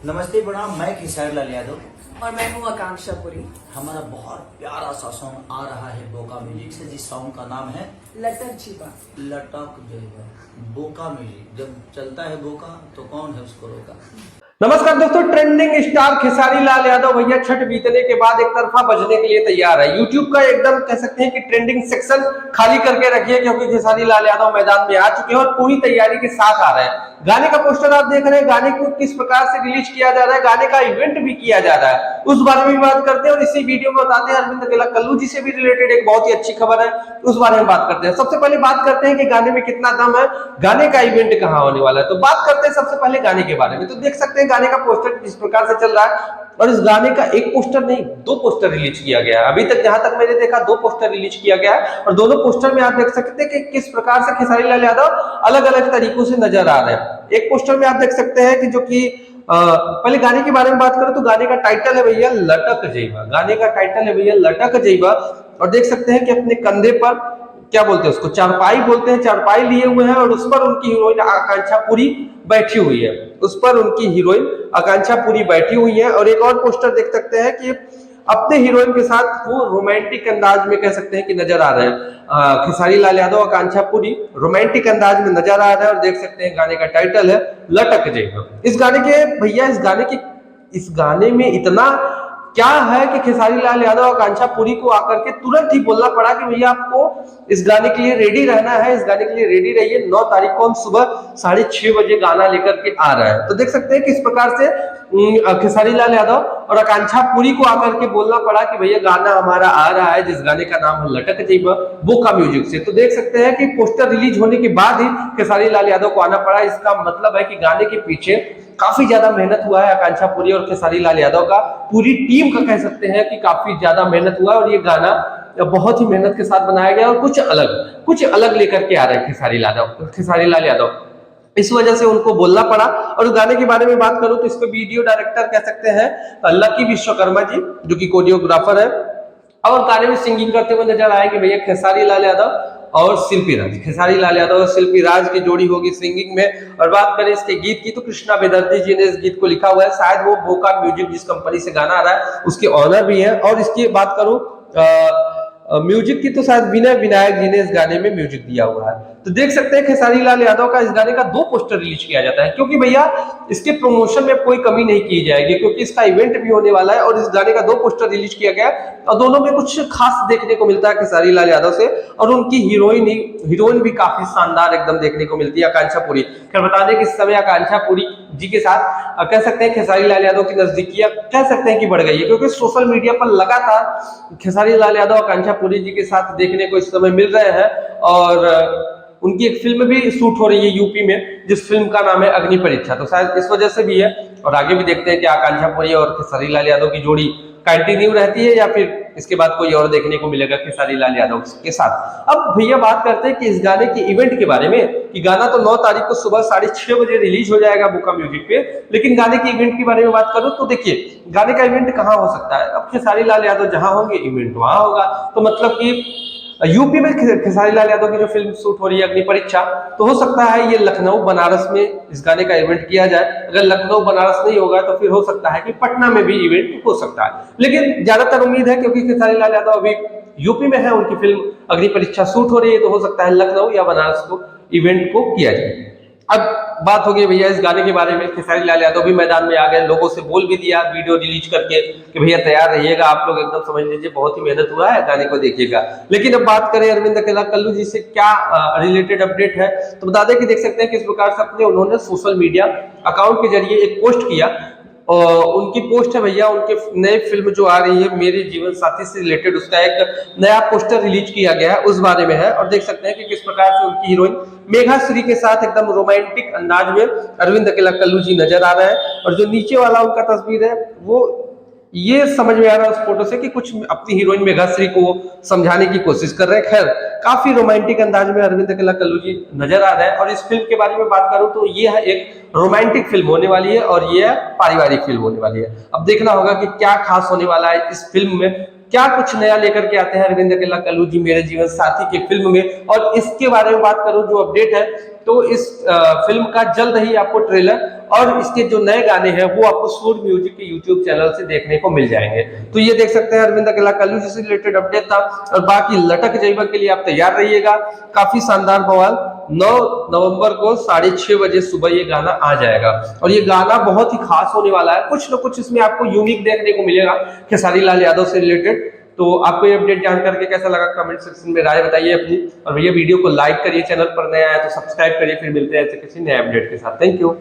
नमस्ते प्रणाम। मैं खेसारी लाल यादव और मैं हूँ आकांक्षा पुरी। हमारा बहुत प्यारा सा सॉन्ग आ रहा है बोका म्यूजिक से, जिस सॉन्ग का नाम है लटक छिपा। लटक जाएगा। बोका म्यूजिक जब चलता है बोका तो कौन है उसको रोका। नमस्कार दोस्तों, ट्रेंडिंग स्टार खेसारी लाल यादव भैया छठ बीतने के बाद एक तरफा बजने के लिए तैयार है। यूट्यूब का एकदम कह सकते हैं कि ट्रेंडिंग सेक्शन खाली करके रखिए, क्योंकि खेसारी लाल यादव मैदान में आ चुके हैं और पूरी तैयारी के साथ आ रहे हैं। गाने का पोस्टर आप देख रहे हैं, गाने को किस प्रकार से रिलीज किया जा रहा है, गाने का इवेंट भी किया जा रहा है, उस बारे में भी बात करते हैं। और इसी वीडियो में बताते हैं अरविंद अकेला कल्लू जी से भी रिलेटेड एक बहुत ही अच्छी खबर है, उस बारे में बात करते हैं। सबसे पहले बात करते हैं कि गाने में कितना दम है, गाने का इवेंट कहाँ होने वाला है। तो बात करते हैं सबसे पहले गाने के बारे में। तो देख सकते हैं गाने का पोस्टर किस प्रकार से चल रहा है, और इस गाने का एक पोस्टर नहीं, दो पोस्टर रिलीज किया गया है। अभी तक जहां तक मैंने देखा दो पोस्टर रिलीज किया गया है, और दोनों पोस्टर में आप देख सकते हैं कि किस प्रकार से खेसारी लाल यादव अलग अलग तरीकों से नजर आ रहे हैं। एक पोस्टर में आप देख सकते हैं कि जो कि पहले गाने के बारे में बात करें तो गाने का टाइटल है भैया लटक जइबा। गाने का टाइटल है भैया लटक जइबा, और देख सकते हैं कि अपने कंधे पर क्या बोलते हैं उसको, चारपाई बोलते हैं, चारपाई लिए हुए हैं, और उस पर उनकी हीरोइन आकांक्षा पुरी बैठी हुई है। उस पर उनकी हीरोइन आकांक्षा पुरी बैठी हुई है। और एक और पोस्टर देख सकते हैं कि अपने हीरोइन के साथ वो रोमांटिक अंदाज में कह सकते हैं कि नजर आ रहे हैं। खेसारी लाल यादव आकांक्षा पुरी रोमांटिक अंदाज में नजर आ रहे हैं, और देख सकते हैं गाने का टाइटल है लटक जइबा। इस गाने के भैया इस गाने में इतना क्या है कि खेसारी लाल यादव आकांक्षा पुरी को आकर के तुरंत ही बोलना पड़ा कि भैया आपको इस गाने के लिए रेडी रहना है, इस गाने के लिए रेडी रहिए। 9 तारीख को हम सुबह 6:30 बजे गाना लेकर के आ रहे हैं। तो देख सकते हैं किस प्रकार से खेसारी लाल यादव और आकांक्षा पुरी को आकर के बोलना पड़ा कि भैया गाना हमारा आ रहा है, जिस गाने का नाम है लटक जइबा, बोका म्यूजिक से। तो देख सकते हैं कि पोस्टर रिलीज होने के बाद ही खेसारी लाल यादव को आना पड़ा। इसका मतलब है कि गाने के पीछे काफी ज्यादा मेहनत हुआ है आकांक्षा पुरी और खेसारी लाल यादव का, पूरी टीम का कह सकते हैं कि काफी ज्यादा मेहनत हुआ है। और ये गाना बहुत ही मेहनत के साथ बनाया गया और कुछ अलग लेकर के आ रहे हैं खेसारी लाल यादव। इस वजह से उनको बोलना पड़ा। और गाने के बारे में बात करूं तो इसको वीडियो डायरेक्टर कह सकते हैं लकी विश्वकर्मा जी, जो कि कोरियोग्राफर है, और गाने में सिंगिंग करते हुए नजर आएंगे भैया खेसारी लाल यादव और शिल्पी राज। खेसारी लाल यादव और शिल्पी राज की जोड़ी होगी सिंगिंग में। और बात करें इसके गीत की तो कृष्णा बेदर्जी जी ने इस गीत को लिखा हुआ है। शायद वो बोका म्यूजिक जिस कंपनी से गाना आ रहा है उसके ऑनर भी है। और इसकी बात करूं म्यूजिक की तो शायद विनय विनायक जी ने इस गाने में म्यूजिक दिया हुआ है। तो देख सकते हैं खेसारी लाल यादव का इस गाने का 2 पोस्टर रिलीज किया जाता है, क्योंकि भैया इसके प्रमोशन में कोई कमी नहीं की जाएगी, क्योंकि इसका इवेंट भी होने वाला है। और इस गाने का 2 पोस्टर रिलीज किया गया है, और दोनों में कुछ खास देखने को मिलता है खेसारी लाल यादव से। और उनकी हीरोइन भी काफी शानदार एकदम देखने को मिलती है, आकांक्षा पुरी। खैर बता दें कि इस समय आकांक्षा पुरी जी के साथ कह सकते हैं खेसारी लाल यादव की नजदीकियां कह सकते हैं कि बढ़ गई है, क्योंकि सोशल मीडिया पर लगातार खेसारी लाल यादव आकांक्षा पुरी जी के साथ देखने को इस समय मिल रहे हैं। और उनकी एक फिल्म भी शूट हो रही है यूपी में, जिस फिल्म का नाम है अग्नि परीक्षा। तो शायद इस वजह से भी है। और आगे भी देखते हैं कि आकांक्षा पुरी और खेसारी लाल यादव की जोड़ी कंटिन्यू रहती है या फिर इसके बाद कोई और देखने को मिलेगा खेसारी लाल यादव के साथ। अब भैया बात करते हैं कि इस गाने के इवेंट के बारे में, कि गाना तो 9 तारीख को सुबह 6:30 बजे रिलीज हो जाएगा बोका म्यूजिक पे, लेकिन गाने के इवेंट के बारे में बात करूं तो देखिए गाने का इवेंट कहां हो सकता है। अब खेसारी लाल यादव जहां होंगे इवेंट वहां होगा। तो मतलब कि यूपी में खेसारी लाल यादव की जो फिल्म शूट हो रही है अग्नि परीक्षा, तो हो सकता है ये लखनऊ बनारस में इस गाने का इवेंट किया जाए। अगर लखनऊ बनारस नहीं होगा तो फिर हो सकता है कि पटना में भी इवेंट हो सकता है, लेकिन ज्यादातर उम्मीद है क्योंकि खेसारी लाल यादव अभी यूपी में है, उनकी फिल्म अग्नि परीक्षा शूट हो रही है, तो हो सकता है लखनऊ या बनारस को इवेंट को किया जाए। अब बात हो गई भैया इस गाने के बारे में, खेसारी लाल यादव भी मैदान में आ गए, लोगों से बोल भी दिया वीडियो रिलीज करके कि भैया तैयार रहिएगा आप लोग, एकदम समझ लीजिए बहुत ही मेहनत हुआ है, गाने को देखिएगा। लेकिन अब बात करें अरविंद अकेला कल्लू जी से क्या रिलेटेड अपडेट है, तो बता दें कि देख सकते हैं किस प्रकार से अपने उन्होंने सोशल मीडिया अकाउंट के जरिए एक पोस्ट किया। और उनकी पोस्ट है भैया, उनके नए फिल्म जो आ रही है मेरे जीवन साथी से रिलेटेड, उसका एक नया पोस्टर रिलीज किया गया है, उस बारे में है। और देख सकते हैं कि किस प्रकार से उनकी हीरोइन मेघा श्री के साथ एकदम रोमांटिक अंदाज में अरविंद अकेला कल्लू जी नजर आ रहे हैं। और जो नीचे वाला उनका तस्वीर है वो ये समझ में आ रहा है उस फोटो से कि कुछ अपनी हीरोइन मेघाश्री को समझाने की कोशिश कर रहे हैं। खैर काफी रोमांटिक अंदाज में अरविंद अकेला कल्लू जी नजर आ रहे हैं। और इस फिल्म के बारे में बात करूं तो ये है एक रोमांटिक फिल्म होने वाली है और ये पारिवारिक फिल्म होने वाली है। अब देखना होगा कि क्या खास होने वाला है इस फिल्म में, क्या कुछ नया लेकर के आते हैं अरविंद अकेला कल्लू जी मेरे जीवन साथी की फिल्म में। और इसके बारे में बात करूं जो अपडेट है, तो इस फिल्म का जल्द ही आपको ट्रेलर और इसके जो नए गाने हैं वो आपको सूर म्यूजिक के यूट्यूब चैनल से देखने को मिल जाएंगे। तो ये देख सकते हैं अरविंद अकेला कल्लू जी से रिलेटेड अपडेट था। और बाकी लटक जइबा के लिए आप तैयार रहिएगा, काफी शानदार बवाल। 9 नवंबर को 6:30 बजे सुबह ये गाना आ जाएगा और ये गाना बहुत ही खास होने वाला है। कुछ न कुछ इसमें आपको यूनिक देखने को मिलेगा खेसारी लाल यादव से रिलेटेड। तो आपको ये अपडेट जान करके कैसा लगा कमेंट सेक्शन में राय बताइए अपनी। और भैया वीडियो को लाइक करिए, चैनल पर नया है तो सब्सक्राइब करिए। फिर मिलते हैं ऐसे किसी नए अपडेट के साथ। Thank you.